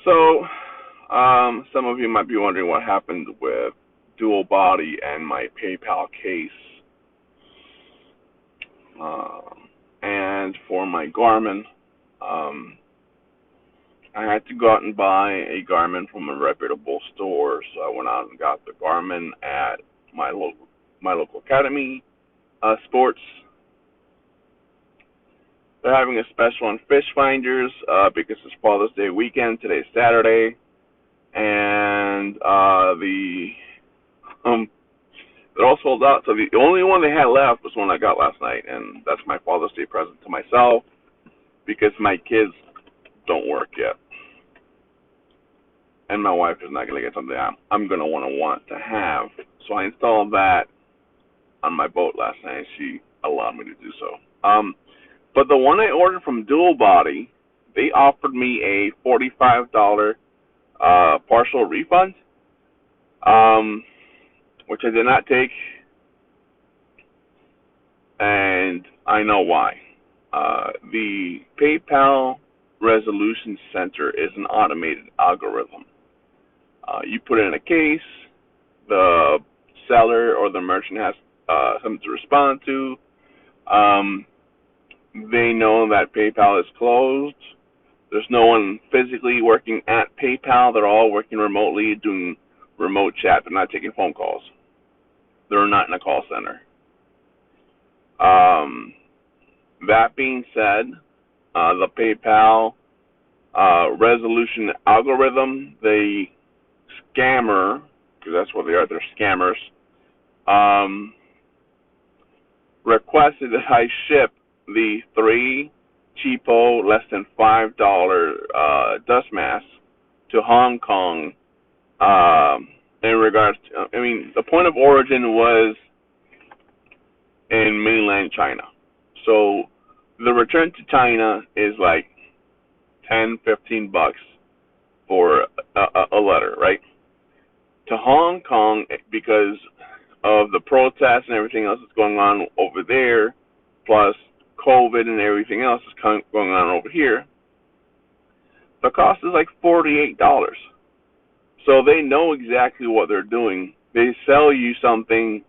So, some of you might be wondering what happened with dual body and my PayPal case. And for my Garmin, um, I had to go out and buy a Garmin from a reputable store, so I went out and got the Garmin at my local academy, sports. They're having a special on fish finders because it's Father's Day weekend. Today's Saturday, and um, they're all sold out. So the only one they had left was one I got last night, and that's my Father's Day present to myself because my kids don't work yet, and my wife is not going to get something I'm going to want to have. So I installed that on my boat last night, and she allowed me to do so. But the one I ordered from Dual Body, they offered me a $45 partial refund, which I did not take, and I know why. The PayPal Resolution Center is an automated algorithm. You put it in a case, the seller or the merchant has something to respond to. They know that PayPal is closed. There's no one physically working at PayPal. They're all working remotely, doing remote chat. They're not taking phone calls. They're not in a call center. That being said, the PayPal resolution algorithm, the scammer, because that's what they are, they're scammers, requested that I ship the 3 cheapo, less than $5 dust masks to Hong Kong. In regards to, the point of origin was in mainland China. So the return to China is like $10-15 for a letter, right? To Hong Kong, because of the protests and everything else that's going on over there, plus COVID and everything else is going on over here, the cost is like $48. So they know exactly what they're doing. They sell you something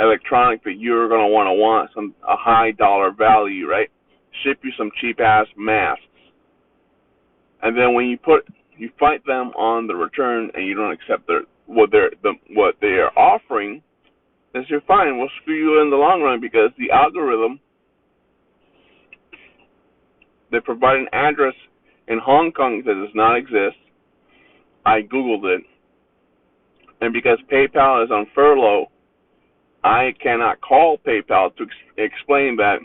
electronic that you're going to want a high dollar value, right? Ship you some cheap ass masks, and then when you fight them on the return and you don't accept what they are offering, then you're fine. We'll screw you in the long run because the algorithm, they provide an address in Hong Kong that does not exist. I Googled it, and because PayPal is on furlough, I cannot call PayPal to explain that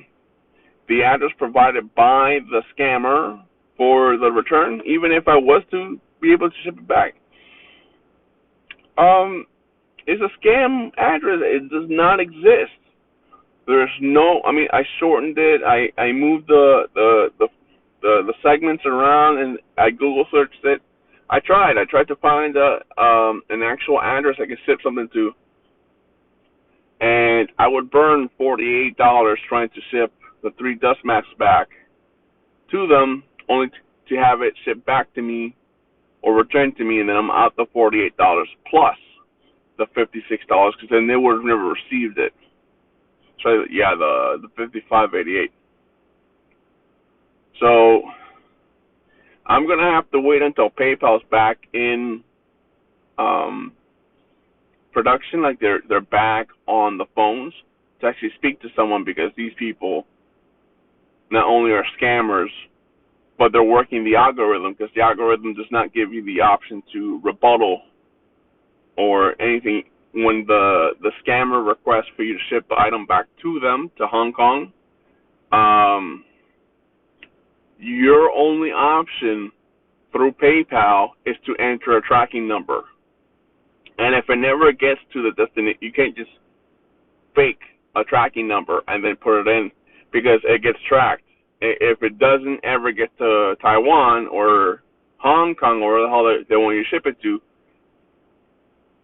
the address provided by the scammer for the return, even if I was to be able to ship it back, is a scam address. It does not exist. There's no. I shortened it. I moved the segments around, and I Google searched it. I tried to find an actual address I could ship something to, and I would burn $48 trying to ship the 3 dust masks back to them, only to have it shipped back to me or returned to me, and then I'm out the $48 plus the $56 because then they would have never received it. So yeah, the $55.88. So I'm gonna have to wait until PayPal's back in production, like they're back on the phones, to actually speak to someone, because these people not only are scammers, but they're working the algorithm, because the algorithm does not give you the option to rebuttal or anything. When the scammer requests for you to ship the item back to them, to Hong Kong, your only option through PayPal is to enter a tracking number. And if it never gets to the destination, you can't just fake a tracking number and then put it in, because it gets tracked. If it doesn't ever get to Taiwan or Hong Kong or where the hell they want you to ship it to,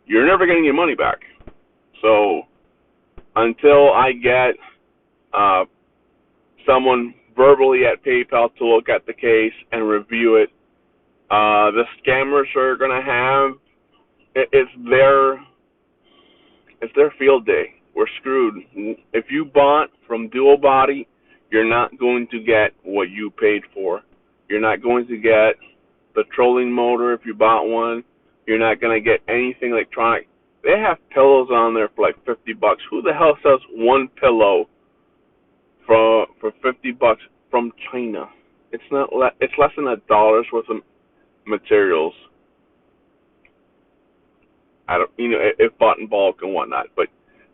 you're never getting your money back. So until I get someone verbally at PayPal to look at the case and review it The scammers are gonna have it's their field day. We're screwed. If you bought from Dual Body, you're not going to get what you paid for. You're not going to get the trolling motor if you bought one. You're not going to get anything electronic. They have pillows on there for like $50. Who the hell sells one pillow for $50 from China? It's not. It's less than $1 worth of materials. I don't, if bought in bulk and whatnot. But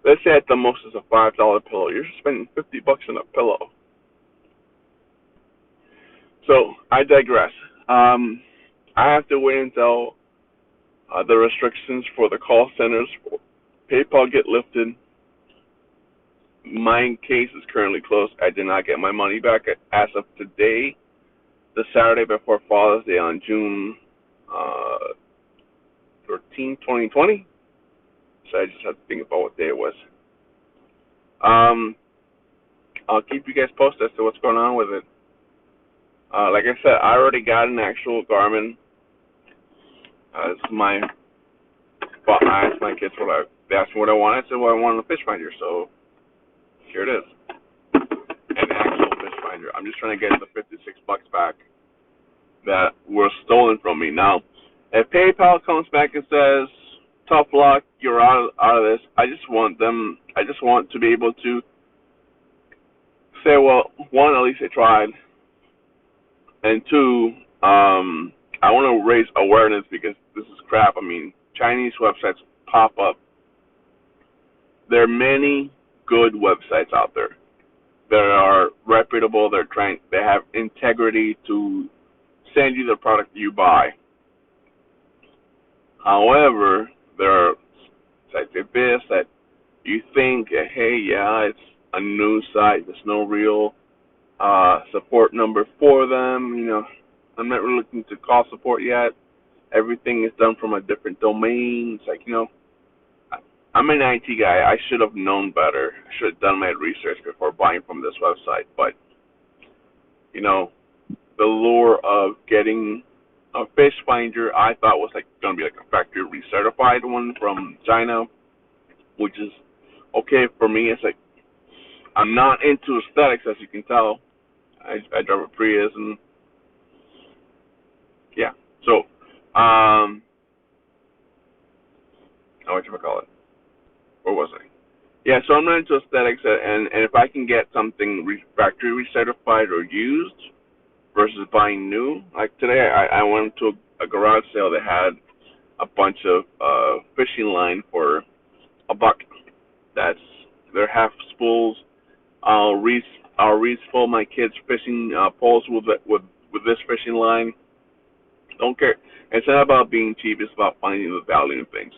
let's say at the most it's a $5 pillow. You're spending $50 on a pillow. So I digress. I have to wait until the restrictions for the call centers for PayPal get lifted. My case is currently closed. I did not get my money back as of today, the Saturday before Father's Day on June 13, 2020. So I just have to think about what day it was. I'll keep you guys posted as to what's going on with it. Like I said, I already got an actual Garmin. This is I asked my kids they asked me what I wanted. I said, well, I wanted a fish finder, so here it is. An actual fish finder. I'm just trying to get the $56 back that were stolen from me. Now, if PayPal comes back and says, tough luck, you're out of this, I just want to be able to say, well, one, at least they tried, and two, I want to raise awareness because this is crap. I mean, Chinese websites pop up. There are many good websites out there that are reputable. They have integrity to send you the product you buy. However, there are sites like this that you think, hey, yeah, it's a news site. There's no real support number for them. I'm not really looking to call support yet. Everything is done from a different domain. It's like, I'm an IT guy. I should have known better. I should have done my research before buying from this website. But, the lure of getting a fish finder I thought was going to be like a factory recertified one from China, which is okay for me. It's like I'm not into aesthetics, as you can tell. I drive a Prius, and yeah. So, what you call it? Where was I? Yeah, so I'm not into aesthetics, and if I can get something factory recertified or used versus buying new, like today I went to a garage sale that had a bunch of fishing line for $1. They're half spools. I'll re-spool my kids' fishing poles with this fishing line. Don't care. It's not about being cheap. It's about finding the value in things.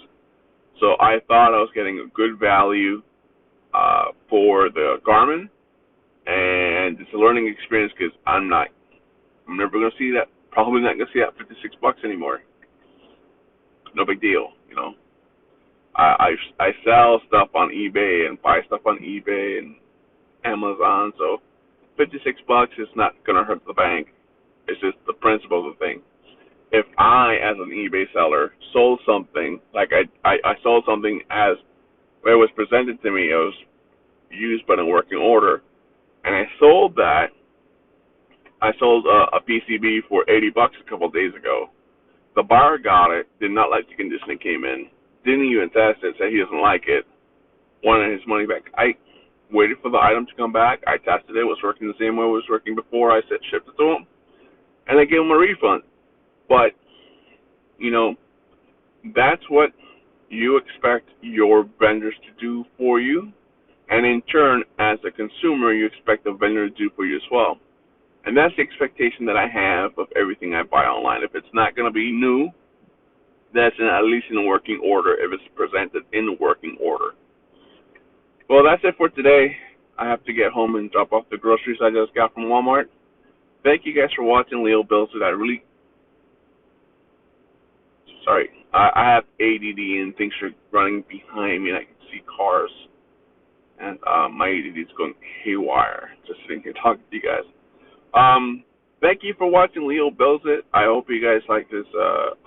So I thought I was getting a good value for the Garmin, and it's a learning experience because I'm never going to see that. Probably not going to see that $56 anymore. No big deal, I sell stuff on eBay and buy stuff on eBay and Amazon, so $56 is not going to hurt the bank. It's just the principle of the thing. If I, as an eBay seller, sold something, like I sold something as it was presented to me, it was used but in working order, and I sold that. I sold a PCB for $80 a couple of days ago. The buyer got it, did not like the condition it came in, didn't even test it, said he doesn't like it, wanted his money back. I waited for the item to come back. I tested it. It was working the same way it was working before. I said shipped it to him, and I gave him a refund. But, that's what you expect your vendors to do for you. And in turn, as a consumer, you expect the vendor to do for you as well. And that's the expectation that I have of everything I buy online. If it's not going to be new, that's at least in working order if it's presented in working order. Well, that's it for today. I have to get home and drop off the groceries I just got from Walmart. Thank you guys for watching. Leo Bills. I have ADD and things are running behind me, and I can see cars. And my ADD is going haywire just sitting here talking to you guys. Thank you for watching Leo Builds It. I hope you guys like this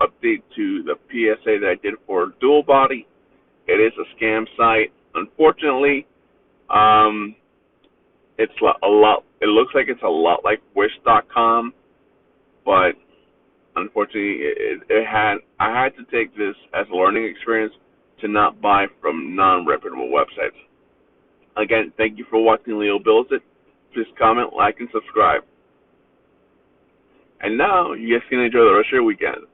update to the PSA that I did for Dual Body. It is a scam site. Unfortunately, it's a lot. It looks like it's a lot like Wish.com, but unfortunately, I had to take this as a learning experience to not buy from non-reputable websites. Again, thank you for watching Leo Builds It. Please comment, like, and subscribe. And now, you guys can enjoy the rest of your weekend.